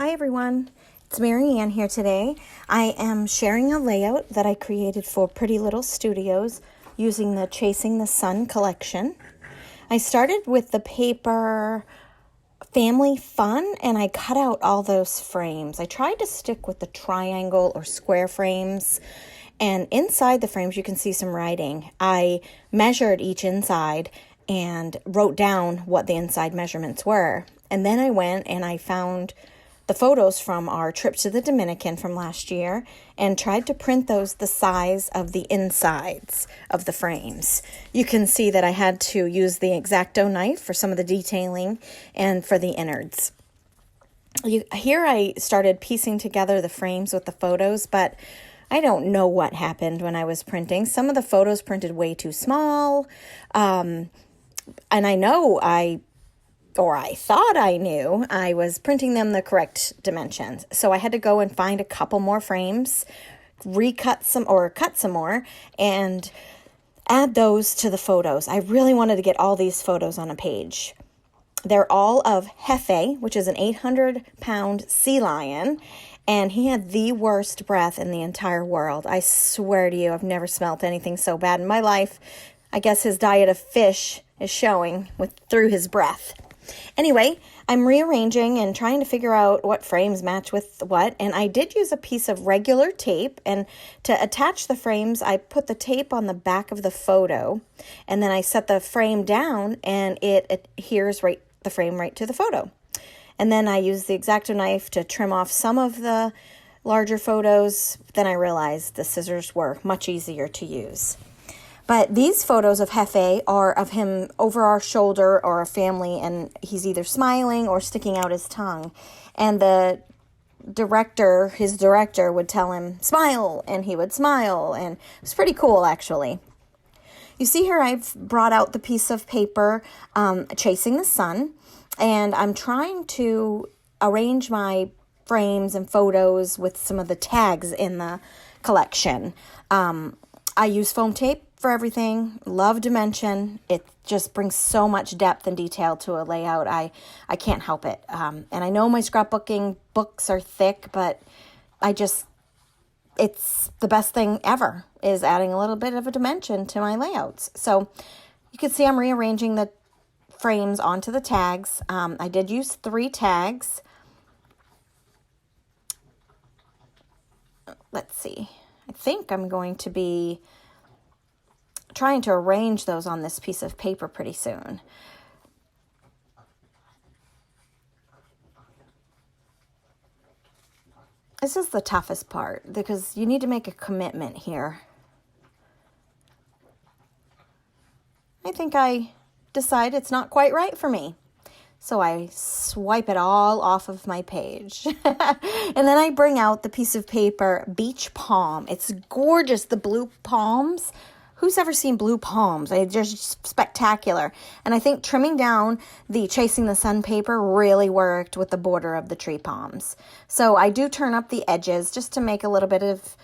Hi everyone, it's Mary Ann here today. I am sharing a layout that I created for Pretty Little Studios using the Chasing the Sun collection. I started with the paper Family Fun and I cut out all those frames. I tried to stick with the triangle or square frames, and inside the frames you can see some writing. I measured each inside and wrote down what the inside measurements were. And then I went and I found the photos from our trip to the Dominican from last year and tried to print those the size of the insides of the frames. You can see that I had to use the X-Acto knife for some of the detailing and for the innards. Here I started piecing together the frames with the photos, but I don't know what happened when I was printing. Some of the photos printed way too small, and I know I thought I knew I was printing them the correct dimensions. So I had to go and find a couple more frames, cut some more, and add those to the photos. I really wanted to get all these photos on a page. They're all of Hefe, which is an 800-pound sea lion, and he had the worst breath in the entire world. I swear to you, I've never smelled anything so bad in my life. I guess his diet of fish is showing through his breath. Anyway, I'm rearranging and trying to figure out what frames match with what, and I did use a piece of regular tape, and to attach the frames, I put the tape on the back of the photo, and then I set the frame down, and it adheres the frame right to the photo. And then I used the X-Acto knife to trim off some of the larger photos. Then I realized the scissors were much easier to use. But these photos of Hefe are of him over our shoulder or a family, and he's either smiling or sticking out his tongue. And his director would tell him, smile, and he would smile. And it's pretty cool, actually. You see here I've brought out the piece of paper, Chasing the Sun, and I'm trying to arrange my frames and photos with some of the tags in the collection. I use foam tape for everything. Love dimension. It just brings so much depth and detail to a layout. I can't help it. And I know my scrapbooking books are thick, but it's the best thing ever is adding a little bit of a dimension to my layouts. So you can see I'm rearranging the frames onto the tags. I did use 3 tags. Let's see. I think I'm going to be trying to arrange those on this piece of paper pretty soon. This is the toughest part because you need to make a commitment here. I think I decide it's not quite right for me. So I swipe it all off of my page. And then I bring out the piece of paper, Beach Palm. It's gorgeous, the blue palms. Who's ever seen blue palms? They're just spectacular. And I think trimming down the Chasing the Sun paper really worked with the border of the tree palms. So I do turn up the edges just to make a little bit of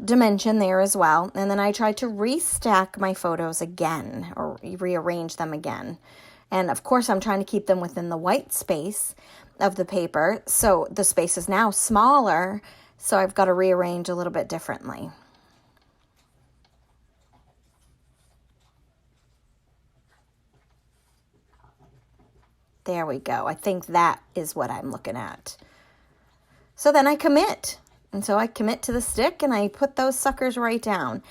dimension there as well. And then I try to restack my photos again or rearrange them again. And of course, I'm trying to keep them within the white space of the paper. So the space is now smaller. So I've got to rearrange a little bit differently. There we go. I think that is what I'm looking at. So then I commit. And so I commit to the stick and I put those suckers right down.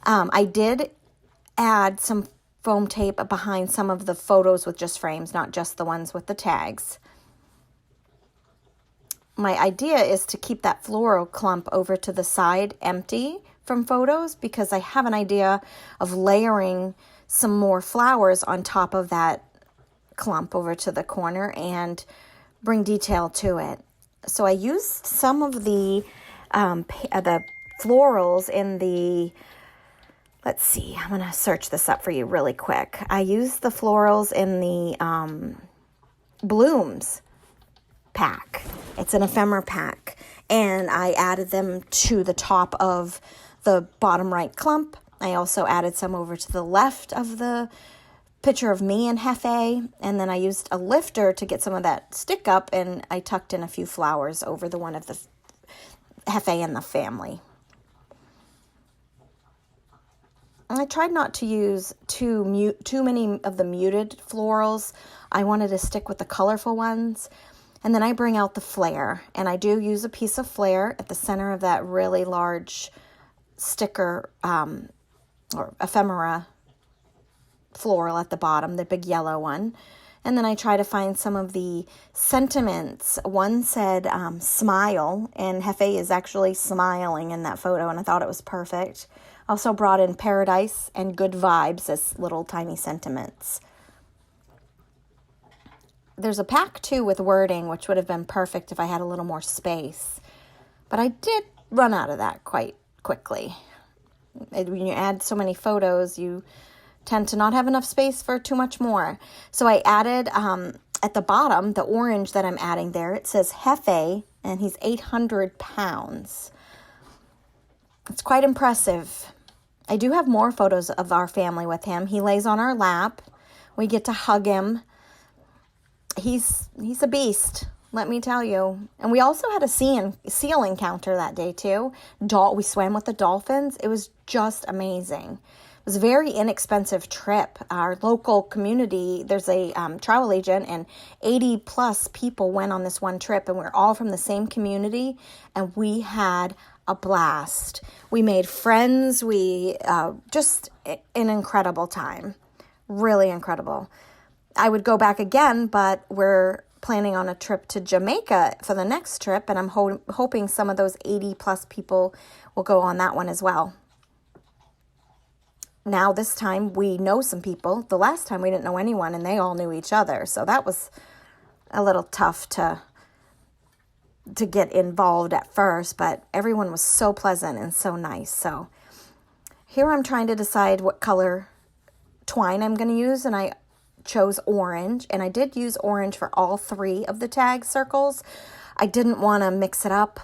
I did add some foam tape behind some of the photos with just frames, not just the ones with the tags. My idea is to keep that floral clump over to the side empty from photos because I have an idea of layering some more flowers on top of that clump over to the corner and bring detail to it. So I used some of the florals in the, let's see, I'm going to search this up for you really quick. I used the florals in the blooms pack. It's an ephemera pack. And I added them to the top of the bottom right clump. I also added some over to the left of the picture of me and Hefe, and then I used a lifter to get some of that stick up, and I tucked in a few flowers over the one of the Hefe and the family. And I tried not to use too many of the muted florals. I wanted to stick with the colorful ones. And then I bring out the flare, and I do use a piece of flare at the center of that really large sticker or ephemera floral at the bottom, the big yellow one. And then I try to find some of the sentiments. One said smile, and Hefe is actually smiling in that photo, and I thought it was perfect. Also brought in paradise and good vibes as little tiny sentiments. There's a pack too with wording, which would have been perfect if I had a little more space. But I did run out of that quite quickly. When you add so many photos, you tend to not have enough space for too much more. So I added at the bottom, the orange that I'm adding there, it says Hefe, and he's 800 pounds. It's quite impressive. I do have more photos of our family with him. He lays on our lap. We get to hug him. He's a beast, let me tell you. And we also had a seal encounter that day too. We swam with the dolphins. It was just amazing. It was a very inexpensive trip. Our local community, there's a travel agent, and 80 plus people went on this one trip, and we're all from the same community, and we had a blast. We made friends. We just an incredible time. Really incredible. I would go back again, but we're planning on a trip to Jamaica for the next trip, and I'm hoping some of those 80 plus people will go on that one as well. Now this time we know some people. The last time we didn't know anyone, and they all knew each other, so that was a little tough to get involved at first, but everyone was so pleasant and so nice. So here I'm trying to decide what color twine I'm going to use, and I chose orange, and I did use orange for all 3 of the tag circles. I didn't want to mix it up.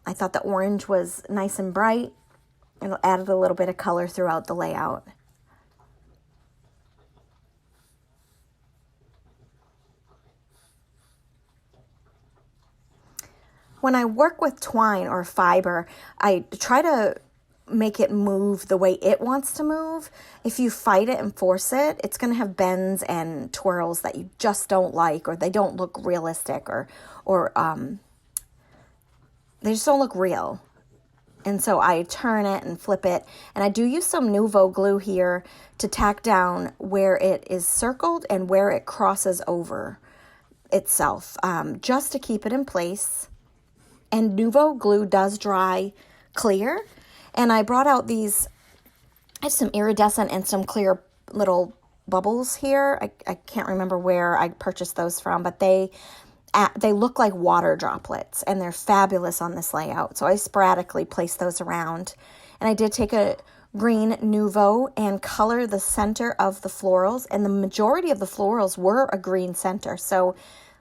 I thought the orange was nice and bright, and it added a little bit of color throughout the layout. When I work with twine or fiber, I try to make it move the way it wants to move. If you fight it and force it, it's going to have bends and twirls that you just don't like, or they don't look realistic, or they just don't look real. And so I turn it and flip it, and I do use some Nouveau glue here to tack down where it is circled and where it crosses over itself, just to keep it in place. And Nouveau glue does dry clear. And I brought out these, I have some iridescent and some clear little bubbles here. I can't remember where I purchased those from, but they look like water droplets, and they're fabulous on this layout. So I sporadically place those around. And I did take a green Nouveau and color the center of the florals, and the majority of the florals were a green center. So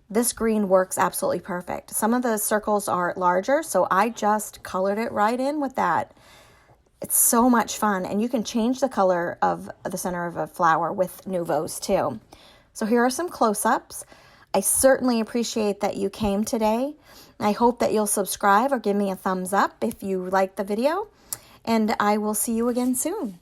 this green works absolutely perfect. Some of the circles are larger, so I just colored it right in with that. It's so much fun, and you can change the color of the center of a flower with Nouveaux too. So here are some close-ups. I certainly appreciate that you came today. I hope that you'll subscribe or give me a thumbs up if you like the video, and I will see you again soon.